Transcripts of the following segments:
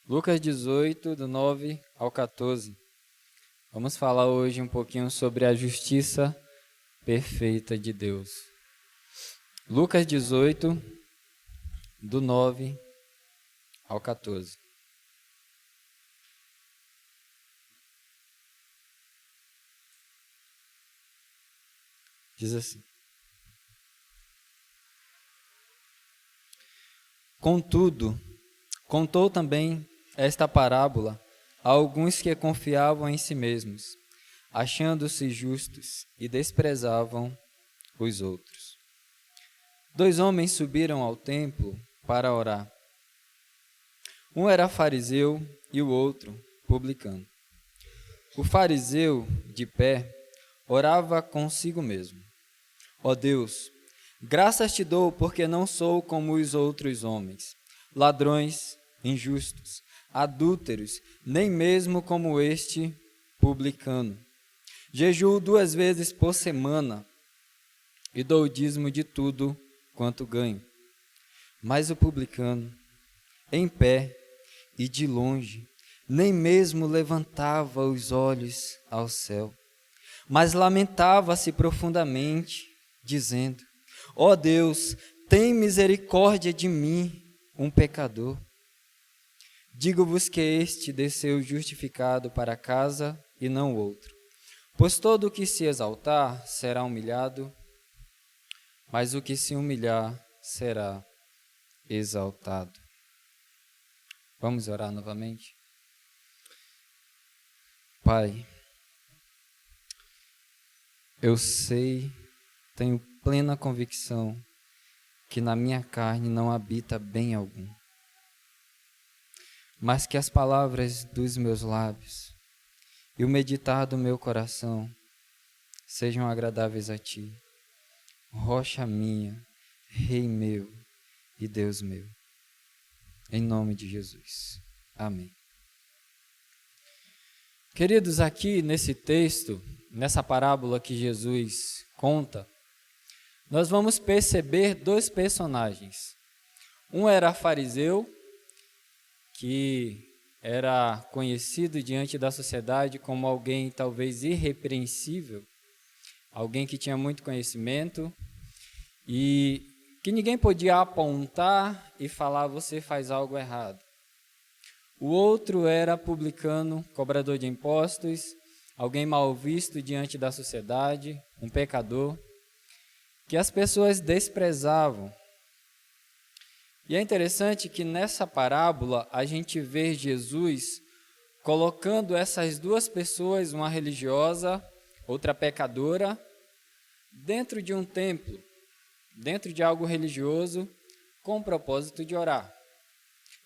Lucas 18, do 9 ao 14. Vamos falar hoje um pouquinho sobre a justiça perfeita de Deus. Lucas 18, do 9 ao 14. Diz assim: Contudo, contou também esta parábola a alguns que confiavam em si mesmos, achando-se justos, e desprezavam os outros. 2 homens subiram ao templo para orar. Um era fariseu e o outro publicano. O fariseu, de pé, orava consigo mesmo: Ó Deus, graças te dou porque não sou como os outros homens, ladrões, injustos, adúlteros, nem mesmo como este publicano. Jejuo 2 vezes por semana e dou o dízimo de tudo quanto ganho. Mas o publicano, em pé e de longe, nem mesmo levantava os olhos ao céu, mas lamentava-se profundamente, dizendo: Ó Deus, tem misericórdia de mim, um pecador. Digo-vos que este desceu justificado para casa e não o outro. Pois todo o que se exaltar será humilhado, mas o que se humilhar será exaltado. Vamos orar novamente? Pai, eu sei, tenho plena convicção que na minha carne não habita bem algum, mas que as palavras dos meus lábios e o meditar do meu coração sejam agradáveis a Ti, rocha minha, Rei meu e Deus meu. Em nome de Jesus. Amém. Queridos, aqui nesse texto, nessa parábola que Jesus conta, nós vamos perceber 2 personagens. Um era fariseu, que era conhecido diante da sociedade como alguém talvez irrepreensível, alguém que tinha muito conhecimento e que ninguém podia apontar e falar: você faz algo errado. O outro era publicano, cobrador de impostos, alguém mal visto diante da sociedade, um pecador, que as pessoas desprezavam. E é interessante que nessa parábola a gente vê Jesus colocando essas 2 pessoas, uma religiosa, outra pecadora, dentro de um templo, dentro de algo religioso, com o propósito de orar,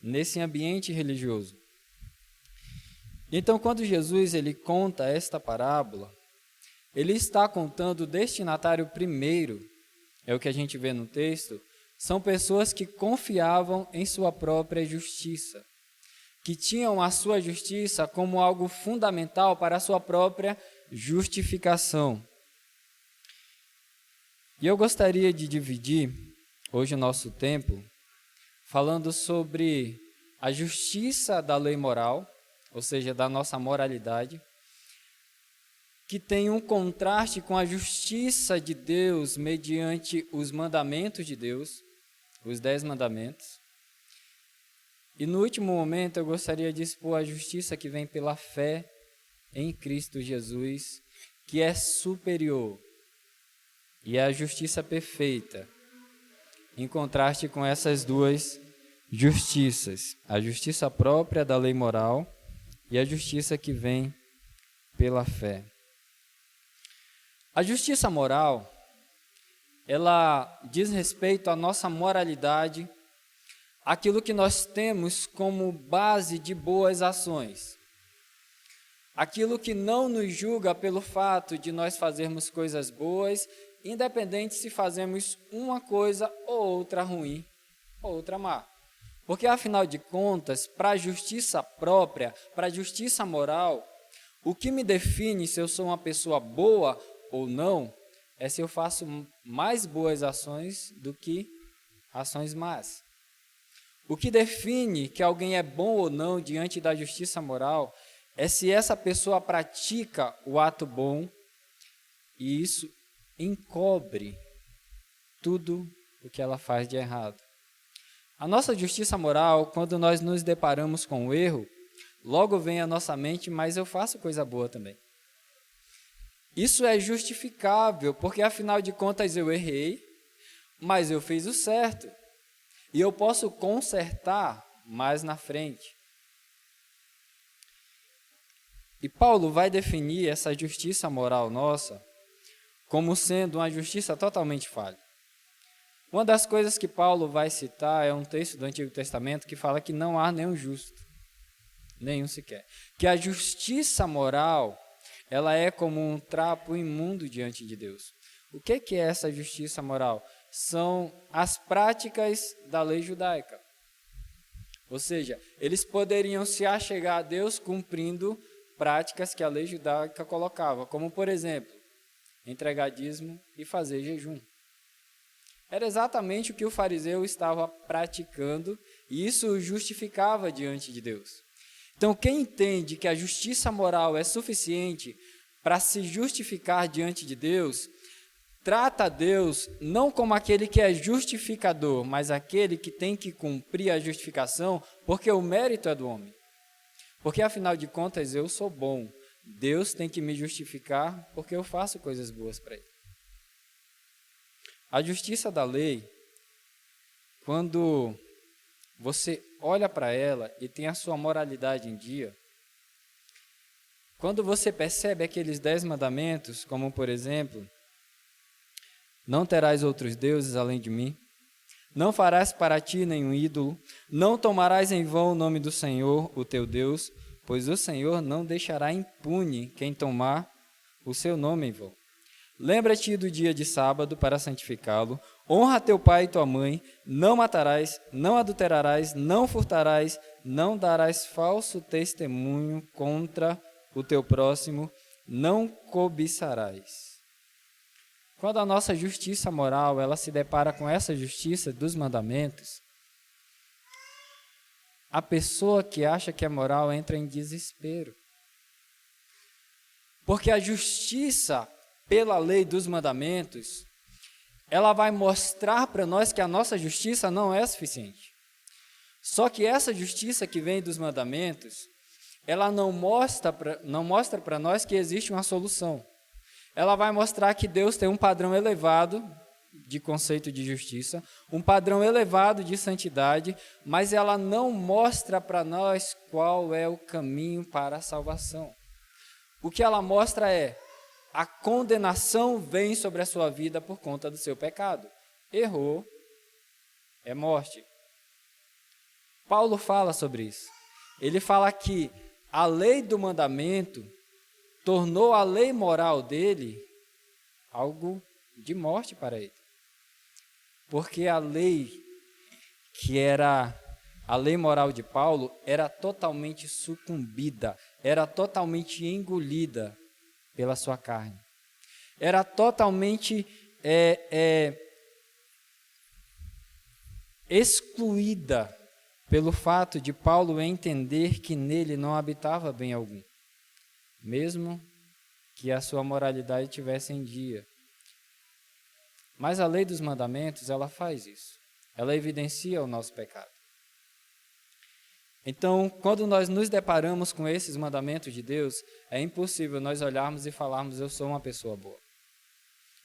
nesse ambiente religioso. Então, quando Jesus ele conta esta parábola, ele está contando o destinatário primeiro, é o que a gente vê no texto, são pessoas que confiavam em sua própria justiça, que tinham a sua justiça como algo fundamental para a sua própria justificação. E eu gostaria de dividir hoje o nosso tempo falando sobre a justiça da lei moral, ou seja, da nossa moralidade, que tem um contraste com a justiça de Deus mediante os mandamentos de Deus, os 10 mandamentos. E no último momento eu gostaria de expor a justiça que vem pela fé em Cristo Jesus, que é superior, e é a justiça perfeita, em contraste com essas 2 justiças, a justiça própria da lei moral e a justiça que vem pela fé. A justiça moral, ela diz respeito à nossa moralidade, aquilo que nós temos como base de boas ações, aquilo que não nos julga pelo fato de nós fazermos coisas boas, independente se fazemos uma coisa ou outra ruim, ou outra má. Porque, afinal de contas, para a justiça própria, para a justiça moral, o que me define se eu sou uma pessoa boa ou não, é se eu faço mais boas ações do que ações más. O que define que alguém é bom ou não diante da justiça moral é se essa pessoa pratica o ato bom e isso encobre tudo o que ela faz de errado. A nossa justiça moral, quando nós nos deparamos com o erro, logo vem à nossa mente, mas eu faço coisa boa também. Isso é justificável, porque afinal de contas eu errei, mas eu fiz o certo. E eu posso consertar mais na frente. E Paulo vai definir essa justiça moral nossa como sendo uma justiça totalmente falha. Uma das coisas que Paulo vai citar é um texto do Antigo Testamento que fala que não há nenhum justo, nenhum sequer. Que a justiça moral, ela é como um trapo imundo diante de Deus. O que é essa justiça moral? São as práticas da lei judaica. Ou seja, eles poderiam se achegar a Deus cumprindo práticas que a lei judaica colocava, como, por exemplo, entregar dízimo e fazer jejum. Era exatamente o que o fariseu estava praticando e isso o justificava diante de Deus. Então, quem entende que a justiça moral é suficiente para se justificar diante de Deus, trata Deus não como aquele que é justificador, mas aquele que tem que cumprir a justificação, porque o mérito é do homem. Porque, afinal de contas, eu sou bom. Deus tem que me justificar porque eu faço coisas boas para Ele. A justiça da lei, quando você olha para ela e tem a sua moralidade em dia, quando você percebe aqueles 10 mandamentos, como, por exemplo, não terás outros deuses além de mim, não farás para ti nenhum ídolo, não tomarás em vão o nome do Senhor, o teu Deus, pois o Senhor não deixará impune quem tomar o seu nome em vão. Lembra-te do dia de sábado para santificá-lo, honra teu pai e tua mãe, não matarás, não adulterarás, não furtarás, não darás falso testemunho contra o teu próximo, não cobiçarás. Quando a nossa justiça moral, ela se depara com essa justiça dos mandamentos, a pessoa que acha que é moral entra em desespero. Porque a justiça pela lei dos mandamentos, ela vai mostrar para nós que a nossa justiça não é suficiente. Só que essa justiça que vem dos mandamentos, ela não mostra para nós que existe uma solução. Ela vai mostrar que Deus tem um padrão elevado de conceito de justiça, um padrão elevado de santidade, mas ela não mostra para nós qual é o caminho para a salvação. O que ela mostra é: a condenação vem sobre a sua vida por conta do seu pecado. Errou, é morte. Paulo fala sobre isso. Ele fala que a lei do mandamento tornou a lei moral dele algo de morte para ele. Porque a lei, que era a lei moral de Paulo, era totalmente sucumbida, era totalmente engolida pela sua carne. Era totalmente excluída pelo fato de Paulo entender que nele não habitava bem algum, mesmo que a sua moralidade estivesse em dia. Mas a lei dos mandamentos, ela faz isso. Ela evidencia o nosso pecado. Então, quando nós nos deparamos com esses mandamentos de Deus, é impossível nós olharmos e falarmos: eu sou uma pessoa boa.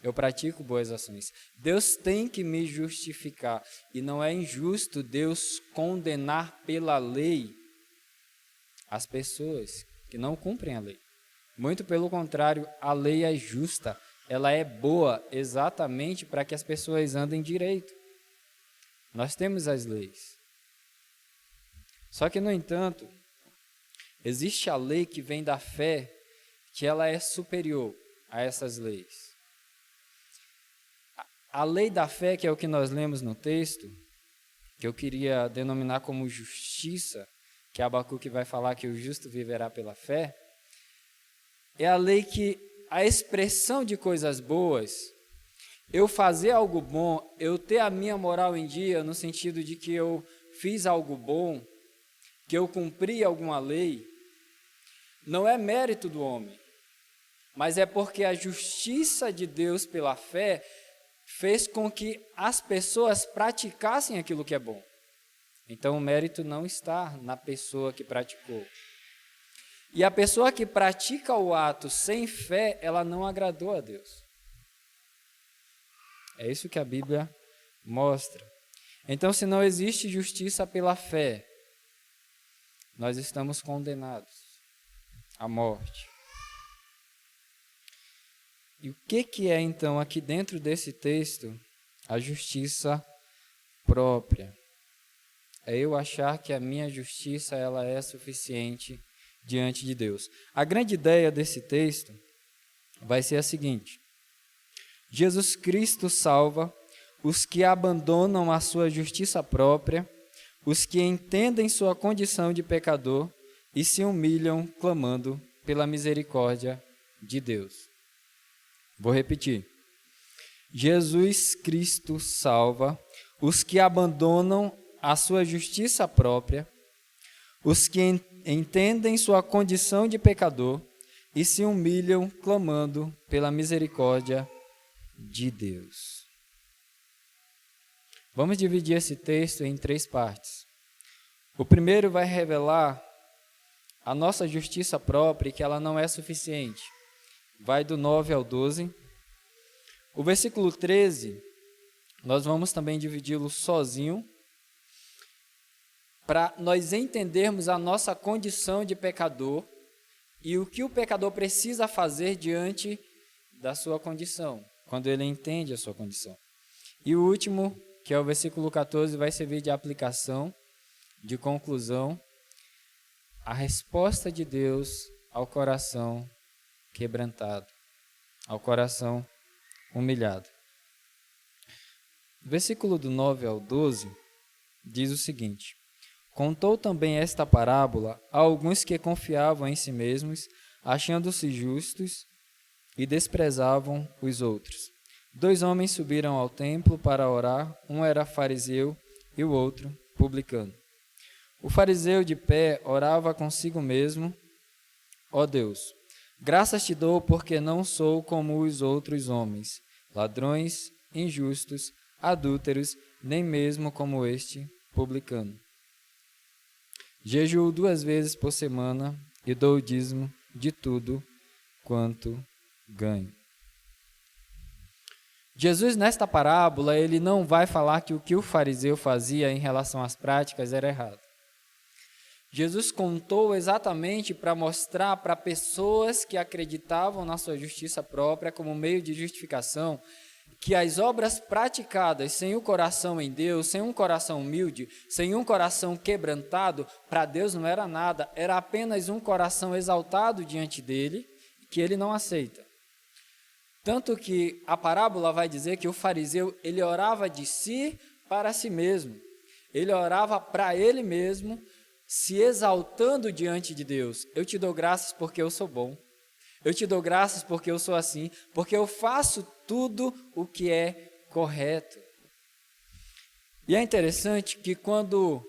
Eu pratico boas ações. Deus tem que me justificar. E não é injusto Deus condenar pela lei as pessoas que não cumprem a lei. Muito pelo contrário, a lei é justa. Ela é boa exatamente para que as pessoas andem direito. Nós temos as leis. Só que, no entanto, existe a lei que vem da fé, que ela é superior a essas leis. A lei da fé, que é o que nós lemos no texto, que eu queria denominar como justiça, que Abacuque vai falar que o justo viverá pela fé, é a lei que a expressão de coisas boas, eu fazer algo bom, eu ter a minha moral em dia, no sentido de que eu fiz algo bom, que eu cumpri alguma lei, não é mérito do homem, mas é porque a justiça de Deus pela fé fez com que as pessoas praticassem aquilo que é bom. Então o mérito não está na pessoa que praticou. E a pessoa que pratica o ato sem fé, ela não agradou a Deus. É isso que a Bíblia mostra. Então, se não existe justiça pela fé, nós estamos condenados à morte. E o que é, então, aqui dentro desse texto, a justiça própria? É eu achar que a minha justiça ela é suficiente diante de Deus. A grande ideia desse texto vai ser a seguinte: Jesus Cristo salva os que abandonam a sua justiça própria, os que entendem sua condição de pecador e se humilham clamando pela misericórdia de Deus. Vou repetir. Jesus Cristo salva os que abandonam a sua justiça própria, os que entendem sua condição de pecador e se humilham clamando pela misericórdia de Deus. Vamos dividir esse texto em 3 partes. O primeiro vai revelar a nossa justiça própria e que ela não é suficiente. Vai do 9 ao 12. O versículo 13, nós vamos também dividi-lo sozinho, para nós entendermos a nossa condição de pecador e o que o pecador precisa fazer diante da sua condição, quando ele entende a sua condição. E o último, que é o versículo 14, vai servir de aplicação, de conclusão, a resposta de Deus ao coração quebrantado, ao coração humilhado. O versículo do 9 ao 12 diz o seguinte: Contou também esta parábola a alguns que confiavam em si mesmos, achando-se justos, e desprezavam os outros. 2 homens subiram ao templo para orar, um era fariseu e o outro publicano. O fariseu de pé orava consigo mesmo: Ó Deus, graças te dou porque não sou como os outros homens, ladrões, injustos, adúlteros, nem mesmo como este publicano. Jejuo 2 vezes por semana e dou o dízimo de tudo quanto ganho. Jesus, nesta parábola, ele não vai falar que o que o fariseu fazia em relação às práticas era errado. Jesus contou exatamente para mostrar para pessoas que acreditavam na sua justiça própria como meio de justificação que as obras praticadas sem o coração em Deus, sem um coração humilde, sem um coração quebrantado, para Deus não era nada, era apenas um coração exaltado diante dele, que ele não aceita. Tanto que a parábola vai dizer que o fariseu, ele orava de si para si mesmo. Ele orava para ele mesmo, se exaltando diante de Deus. Eu te dou graças porque eu sou bom. Eu te dou graças porque eu sou assim, porque eu faço tudo o que é correto. E é interessante que quando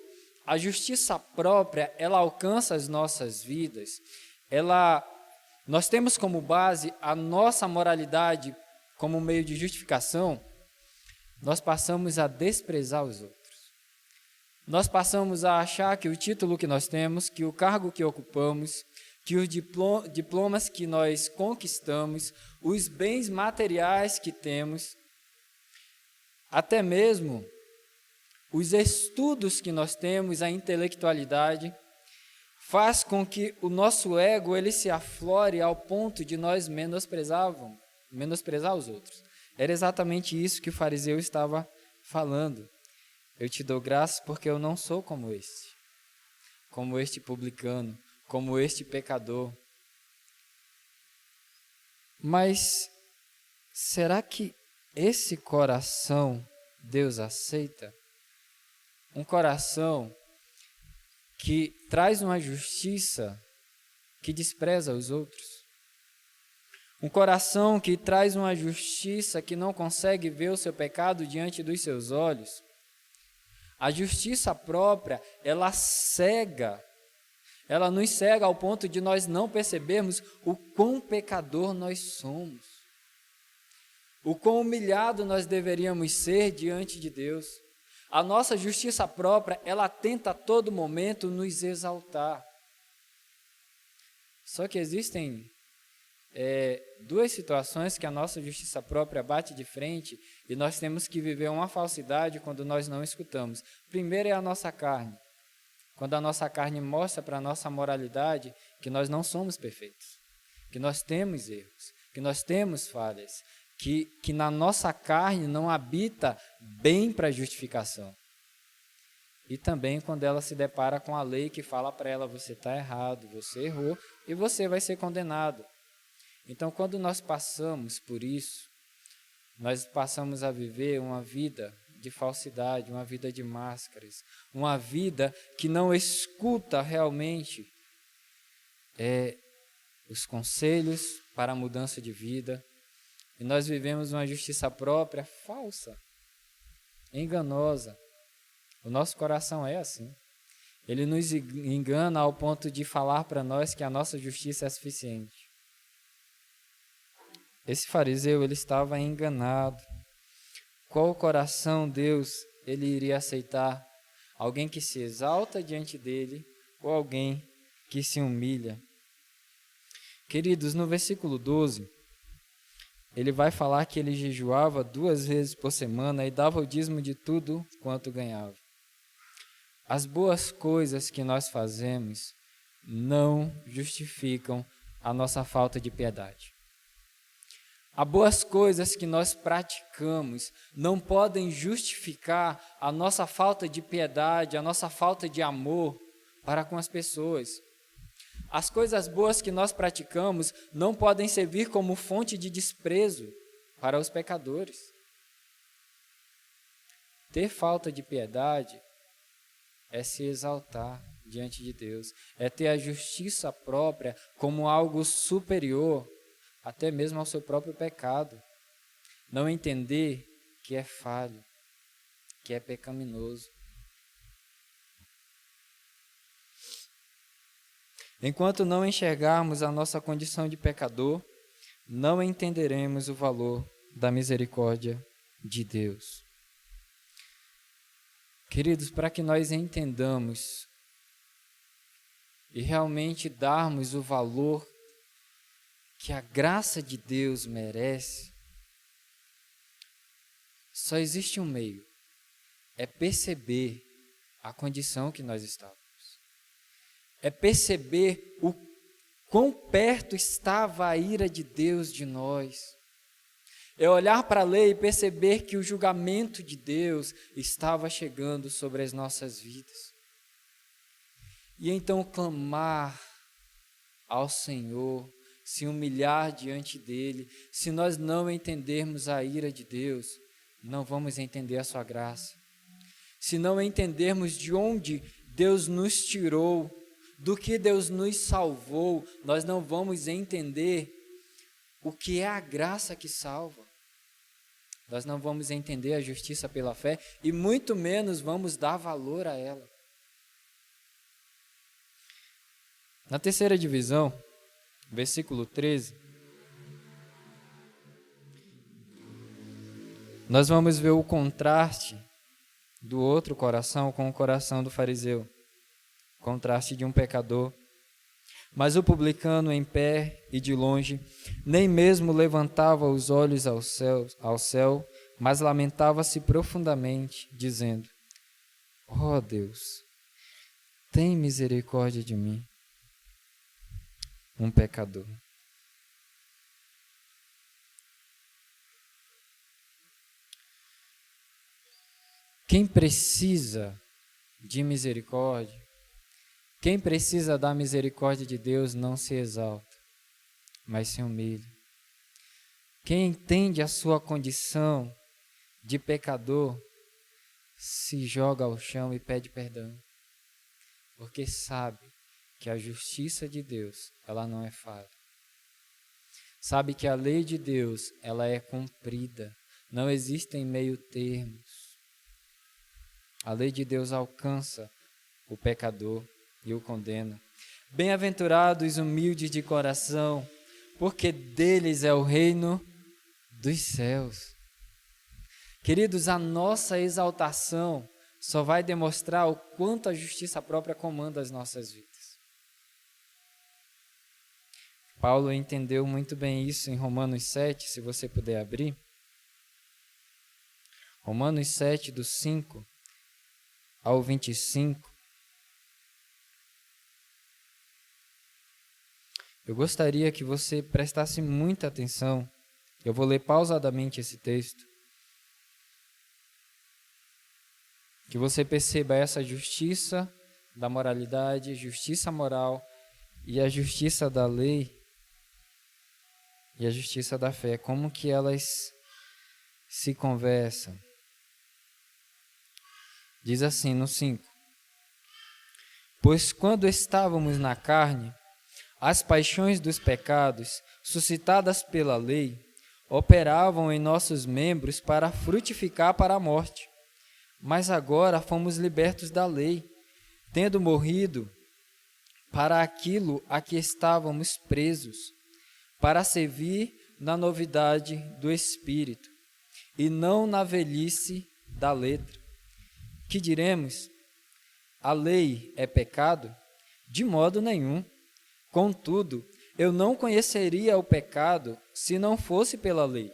a justiça própria, ela alcança as nossas vidas, nós temos como base a nossa moralidade como meio de justificação, nós passamos a desprezar os outros. Nós passamos a achar que o título que nós temos, que o cargo que ocupamos, que os diplomas que nós conquistamos, os bens materiais que temos, até mesmo os estudos que nós temos, a intelectualidade, faz com que o nosso ego ele se aflore ao ponto de nós menosprezar os outros. Era exatamente isso que o fariseu estava falando. Eu te dou graças porque eu não sou como este publicano, como este pecador. Mas será que esse coração Deus aceita? Um coração que traz uma justiça que despreza os outros. Um coração que traz uma justiça que não consegue ver o seu pecado diante dos seus olhos. A justiça própria, ela cega, ela nos cega ao ponto de nós não percebermos o quão pecador nós somos, o quão humilhado nós deveríamos ser diante de Deus. A nossa justiça própria, ela tenta a todo momento nos exaltar. Só que existem duas situações que a nossa justiça própria bate de frente e nós temos que viver uma falsidade quando nós não escutamos. Primeiro é a nossa carne. Quando a nossa carne mostra para a nossa moralidade que nós não somos perfeitos, que nós temos erros, que nós temos falhas, que na nossa carne não habita bem para justificação. E também quando ela se depara com a lei que fala para ela, você está errado, você errou e você vai ser condenado. Então, quando nós passamos por isso, nós passamos a viver uma vida de falsidade, uma vida de máscaras, uma vida que não escuta realmente os conselhos para a mudança de vida. E nós vivemos uma justiça própria falsa, enganosa. O nosso coração é assim. Ele nos engana ao ponto de falar para nós que a nossa justiça é suficiente. Esse fariseu, ele estava enganado. Qual coração Deus ele iria aceitar? Alguém que se exalta diante dele ou alguém que se humilha? Queridos, no versículo 12, ele vai falar que ele jejuava 2 vezes por semana e dava o dízimo de tudo quanto ganhava. As boas coisas que nós fazemos não justificam a nossa falta de piedade. As boas coisas que nós praticamos não podem justificar a nossa falta de piedade, a nossa falta de amor para com as pessoas. As coisas boas que nós praticamos não podem servir como fonte de desprezo para os pecadores. Ter falta de piedade é se exaltar diante de Deus, é ter a justiça própria como algo superior até mesmo ao seu próprio pecado. Não entender que é falho, que é pecaminoso. Enquanto não enxergarmos a nossa condição de pecador, não entenderemos o valor da misericórdia de Deus. Queridos, para que nós entendamos e realmente darmos o valor que a graça de Deus merece, só existe um meio, é perceber a condição que nós estávamos. É perceber o quão perto estava a ira de Deus de nós. É olhar para a lei e perceber que o julgamento de Deus estava chegando sobre as nossas vidas. E então clamar ao Senhor, se humilhar diante dele. Se nós não entendermos a ira de Deus, não vamos entender a sua graça. Se não entendermos de onde Deus nos tirou, do que Deus nos salvou, nós não vamos entender o que é a graça que salva. Nós não vamos entender a justiça pela fé e muito menos vamos dar valor a ela. Na terceira divisão, versículo 13, nós vamos ver o contraste do outro coração com o coração do fariseu. Contraste de um pecador. Mas o publicano em pé e de longe, nem mesmo levantava os olhos ao céu, mas lamentava-se profundamente, dizendo: ó Deus, tem misericórdia de mim, um pecador. Quem precisa de misericórdia, quem precisa da misericórdia de Deus não se exalta, mas se humilha. Quem entende a sua condição de pecador, se joga ao chão e pede perdão, porque sabe que a justiça de Deus, ela não é falha. Sabe que a lei de Deus, ela é cumprida, não existem meio termos. A lei de Deus alcança o pecador e o condena. Bem-aventurados os humildes de coração, porque deles é o reino dos céus. Queridos, a nossa exaltação só vai demonstrar o quanto a justiça própria comanda as nossas vidas. Paulo entendeu muito bem isso em Romanos 7, se você puder abrir. Romanos 7, do 5 ao 25. Eu gostaria que você prestasse muita atenção. Eu vou ler pausadamente esse texto. Que você perceba essa justiça da moralidade, justiça moral e a justiça da lei e a justiça da fé, como que elas se conversam. Diz assim no 5: Pois quando estávamos na carne, as paixões dos pecados, suscitadas pela lei, operavam em nossos membros para frutificar para a morte. Mas agora fomos libertos da lei, tendo morrido para aquilo a que estávamos presos, para servir na novidade do Espírito, e não na velhice da letra. Que diremos? A lei é pecado? De modo nenhum. Contudo, eu não conheceria o pecado se não fosse pela lei,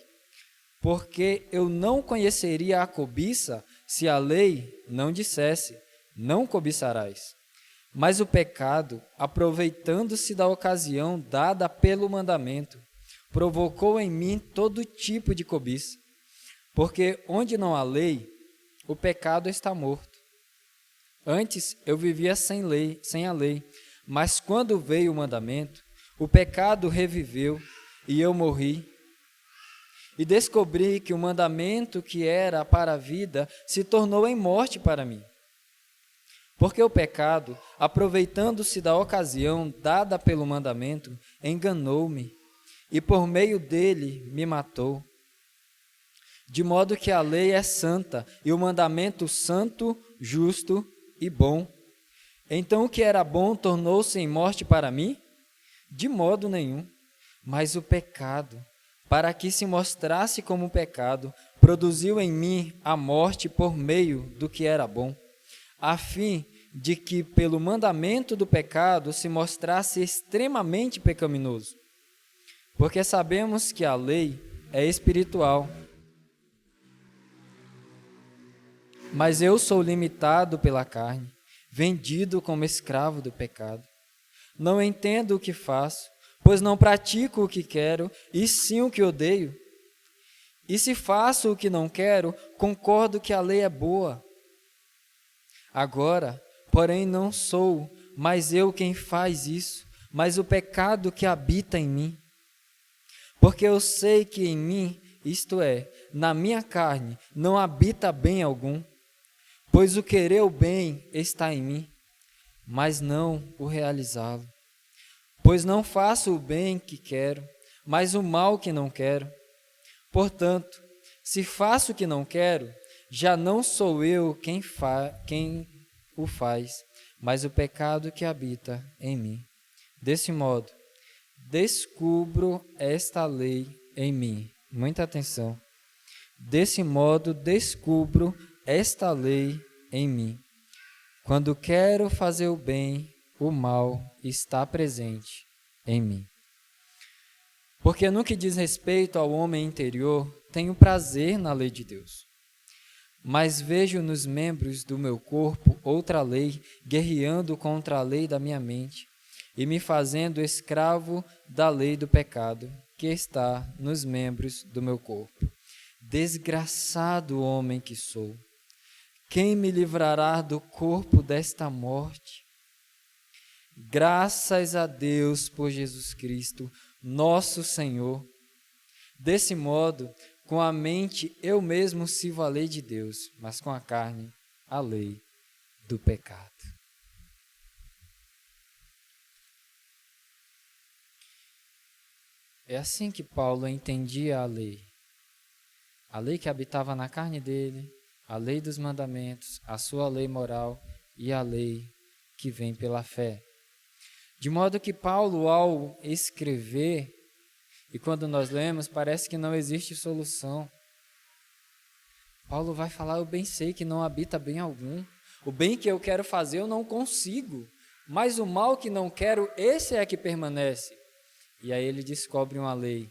porque eu não conheceria a cobiça se a lei não dissesse, não cobiçarás. Mas o pecado, aproveitando-se da ocasião dada pelo mandamento, provocou em mim todo tipo de cobiça. Porque onde não há lei, o pecado está morto. Antes eu vivia sem a lei, mas quando veio o mandamento, o pecado reviveu e eu morri. E descobri que o mandamento que era para a vida se tornou em morte para mim. Porque o pecado, aproveitando-se da ocasião dada pelo mandamento, enganou-me e por meio dele me matou. De modo que a lei é santa e o mandamento santo, justo e bom. Então o que era bom tornou-se em morte para mim? De modo nenhum. Mas o pecado, para que se mostrasse como pecado, produziu em mim a morte por meio do que era bom, a fim de que pelo mandamento do pecado se mostrasse extremamente pecaminoso. Porque sabemos que a lei é espiritual, mas eu sou limitado pela carne, vendido como escravo do pecado. Não entendo o que faço, pois não pratico o que quero, e sim o que odeio. E se faço o que não quero, concordo que a lei é boa. Agora, porém, não sou mais eu quem faz isso, mas o pecado que habita em mim. Porque eu sei que em mim, isto é, na minha carne, não habita bem algum, pois o querer o bem está em mim, mas não o realizá-lo. Pois não faço o bem que quero, mas o mal que não quero. Portanto, se faço o que não quero, já não sou eu quem o faz, mas o pecado que habita em mim. Desse modo, descubro esta lei em mim. Muita atenção. Desse modo, descubro esta lei em mim. Quando quero fazer o bem, o mal está presente em mim. Porque no que diz respeito ao homem interior, tenho prazer na lei de Deus. Mas vejo nos membros do meu corpo outra lei, guerreando contra a lei da minha mente, e me fazendo escravo da lei do pecado, que está nos membros do meu corpo. Desgraçado homem que sou! Quem me livrará do corpo desta morte? Graças a Deus por Jesus Cristo, nosso Senhor. Desse modo, com a mente eu mesmo sirvo a lei de Deus, mas com a carne, a lei do pecado. É assim que Paulo entendia a lei. A lei que habitava na carne dele, a lei dos mandamentos, a sua lei moral e a lei que vem pela fé. De modo que Paulo, ao escrever, e quando nós lemos, parece que não existe solução. Paulo vai falar: eu bem sei que não habita bem algum. O bem que eu quero fazer eu não consigo, mas o mal que não quero, esse é que permanece. E aí ele descobre uma lei.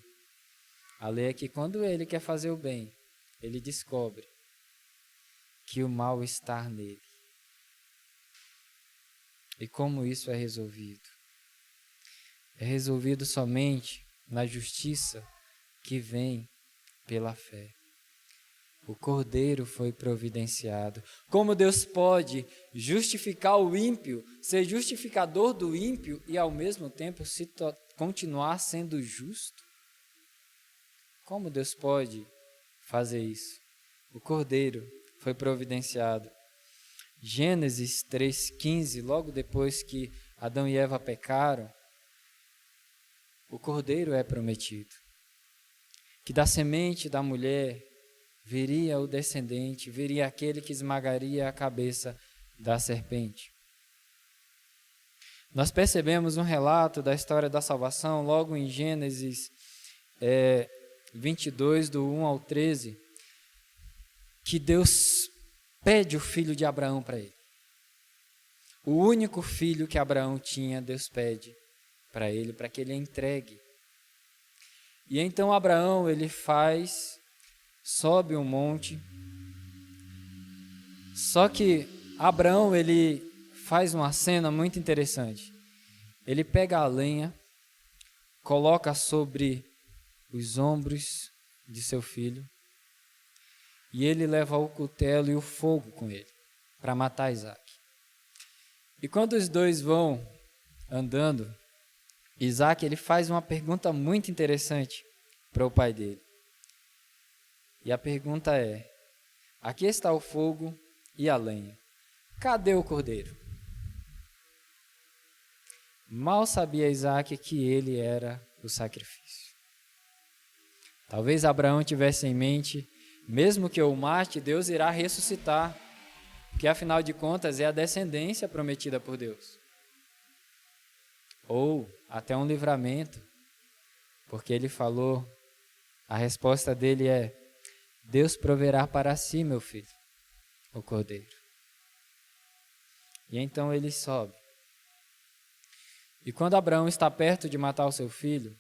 A lei é que quando ele quer fazer o bem, ele descobre que o mal está nele. E como isso é resolvido? É resolvido somente na justiça que vem pela fé. O Cordeiro foi providenciado. Como Deus pode justificar o ímpio, ser justificador do ímpio e ao mesmo tempo continuar sendo justo? Como Deus pode fazer isso? O Cordeiro foi providenciado. Gênesis 3,15, logo depois que Adão e Eva pecaram, o Cordeiro é prometido, que da semente da mulher viria o descendente, viria aquele que esmagaria a cabeça da serpente. Nós percebemos um relato da história da salvação logo em Gênesis 22, do 1 ao 13, que Deus pede o filho de Abraão para ele. O único filho que Abraão tinha, Deus pede para ele, para que ele entregue. E então Abraão, ele sobe um monte. Só que Abraão, ele faz uma cena muito interessante. Ele pega a lenha, coloca sobre os ombros de seu filho, e ele leva o cutelo e o fogo com ele, para matar Isaac. E quando os dois vão andando, Isaac, ele faz uma pergunta muito interessante para o pai dele. E a pergunta é: aqui está o fogo e a lenha, cadê o cordeiro? Mal sabia Isaac que ele era o sacrifício. Talvez Abraão tivesse em mente: mesmo que eu o mate, Deus irá ressuscitar, porque afinal de contas é a descendência prometida por Deus. Ou até um livramento, porque ele falou, a resposta dele é: Deus proverá para si, meu filho, o cordeiro. E então ele sobe. E quando Abraão está perto de matar o seu filho,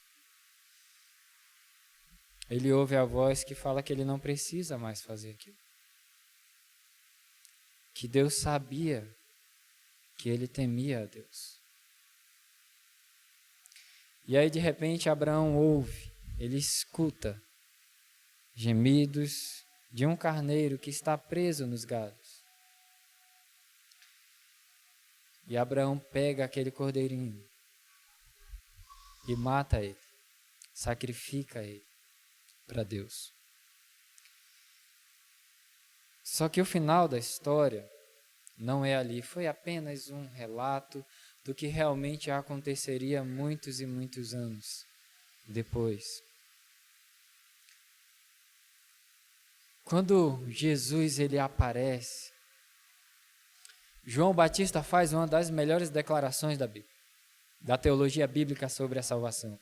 ele ouve a voz que fala que ele não precisa mais fazer aquilo. Que Deus sabia que ele temia a Deus. E aí de repente Abraão ouve, ele escuta gemidos de um carneiro que está preso nos galhos. E Abraão pega aquele cordeirinho e mata ele, sacrifica ele para Deus. Só que o final da história não é ali, foi apenas um relato do que realmente aconteceria muitos e muitos anos depois. Quando Jesus ele aparece, João Batista faz uma das melhores declarações da Bíblia, da teologia bíblica sobre a salvação.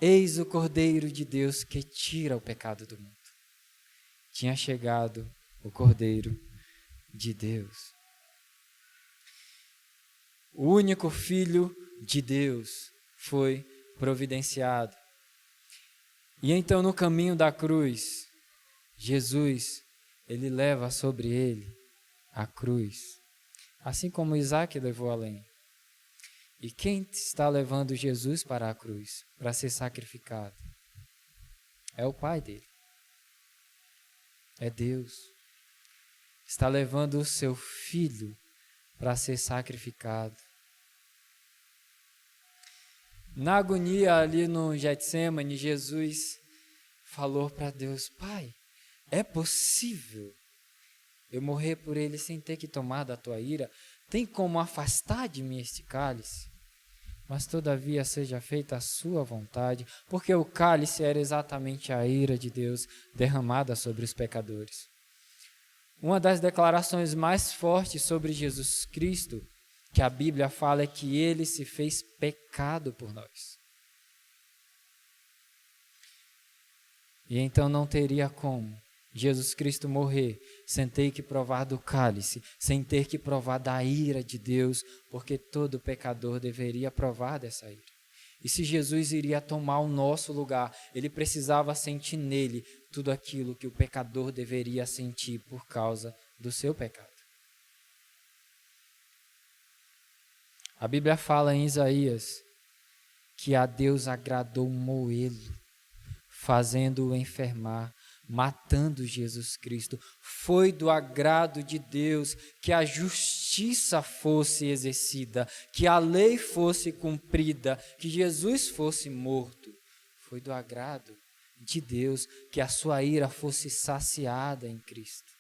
Eis o Cordeiro de Deus que tira o pecado do mundo. Tinha chegado o Cordeiro de Deus. O único Filho de Deus foi providenciado. E então no caminho da cruz, Jesus, ele leva sobre ele a cruz, assim como Isaac levou a lenha. E quem está levando Jesus para a cruz, para ser sacrificado? É o Pai dele. É Deus. Está levando o seu Filho para ser sacrificado. Na agonia ali no Getsêmani, Jesus falou para Deus: Pai, é possível eu morrer por ele sem ter que tomar da tua ira? Tem como afastar de mim este cálice? Mas todavia seja feita a sua vontade, porque o cálice era exatamente a ira de Deus derramada sobre os pecadores. Uma das declarações mais fortes sobre Jesus Cristo que a Bíblia fala é que ele se fez pecado por nós. E então não teria como Jesus Cristo morrer sem ter que provar do cálice, sem ter que provar da ira de Deus, porque todo pecador deveria provar dessa ira. E se Jesus iria tomar o nosso lugar, ele precisava sentir nele tudo aquilo que o pecador deveria sentir por causa do seu pecado. A Bíblia fala em Isaías que a Deus agradou moê-lo, fazendo-o enfermar, matando Jesus Cristo. Foi do agrado de Deus que a justiça fosse exercida, que a lei fosse cumprida, que Jesus fosse morto. Foi do agrado de Deus que a sua ira fosse saciada em Cristo.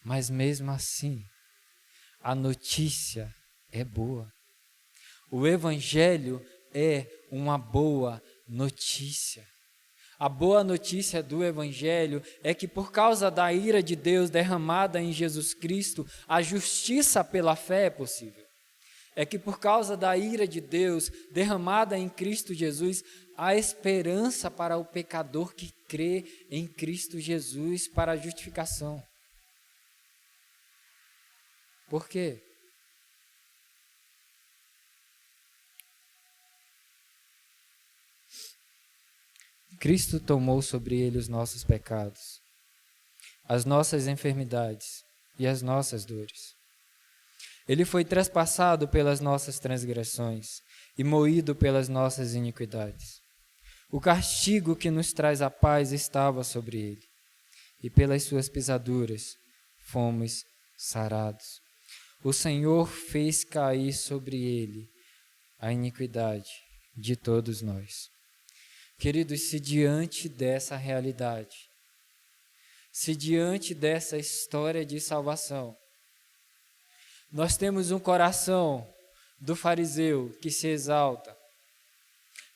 Mas mesmo assim, a notícia é boa. O Evangelho é uma boa notícia. A boa notícia do Evangelho é que por causa da ira de Deus derramada em Jesus Cristo, a justiça pela fé é possível. É que por causa da ira de Deus derramada em Cristo Jesus, há esperança para o pecador que crê em Cristo Jesus para a justificação. Por quê? Cristo tomou sobre ele os nossos pecados, as nossas enfermidades e as nossas dores. Ele foi trespassado pelas nossas transgressões e moído pelas nossas iniquidades. O castigo que nos traz a paz estava sobre ele, e pelas suas pisaduras fomos sarados. O Senhor fez cair sobre ele a iniquidade de todos nós. Queridos, se diante dessa realidade, se diante dessa história de salvação, nós temos um coração do fariseu que se exalta,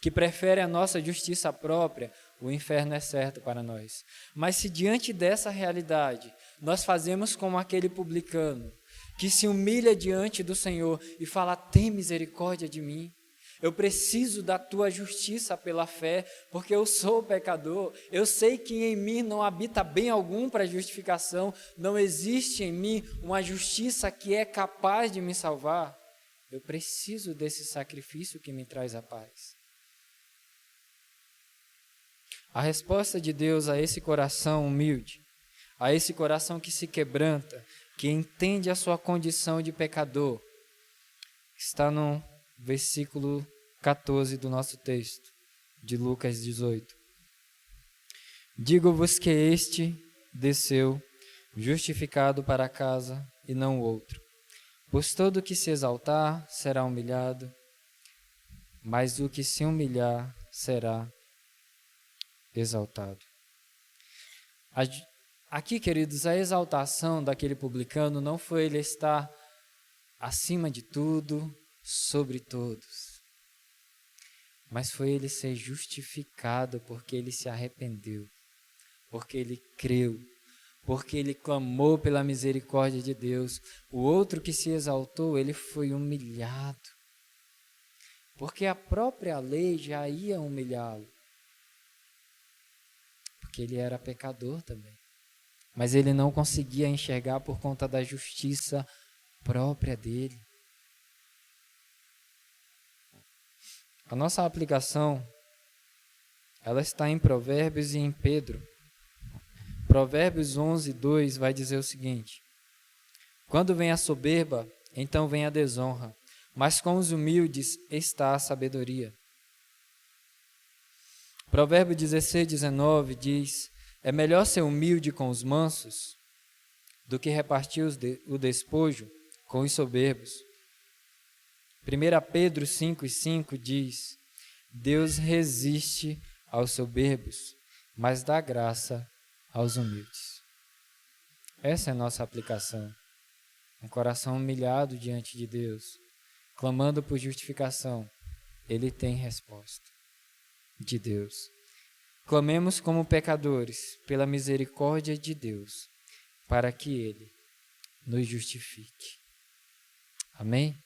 que prefere a nossa justiça própria, o inferno é certo para nós. Mas se diante dessa realidade, nós fazemos como aquele publicano, que se humilha diante do Senhor e fala: tem misericórdia de mim. Eu preciso da tua justiça pela fé, porque eu sou pecador. Eu sei que em mim não habita bem algum para justificação. Não existe em mim uma justiça que é capaz de me salvar. Eu preciso desse sacrifício que me traz a paz. A resposta de Deus a esse coração humilde, a esse coração que se quebranta, que entende a sua condição de pecador, está no versículo 14 do nosso texto, de Lucas 18. Digo-vos que este desceu justificado para casa e não o outro. Pois todo o que se exaltar será humilhado, mas o que se humilhar será exaltado. Aqui, queridos, a exaltação daquele publicano não foi ele estar acima de tudo, sobre todos, mas foi ele ser justificado porque ele se arrependeu, porque ele creu, porque ele clamou pela misericórdia de Deus. O outro que se exaltou, ele foi humilhado, porque a própria lei já ia humilhá-lo, porque ele era pecador também, mas ele não conseguia enxergar por conta da justiça própria dele. A nossa aplicação, ela está em Provérbios e em Pedro. Provérbios 11:2 vai dizer o seguinte: quando vem a soberba, então vem a desonra, mas com os humildes está a sabedoria. Provérbio 16:19 diz: é melhor ser humilde com os mansos do que repartir o despojo com os soberbos. 1 Pedro 5:5 diz: Deus resiste aos soberbos, mas dá graça aos humildes. Essa é a nossa aplicação. Um coração humilhado diante de Deus, clamando por justificação, ele tem resposta de Deus. Clamemos como pecadores pela misericórdia de Deus, para que Ele nos justifique. Amém?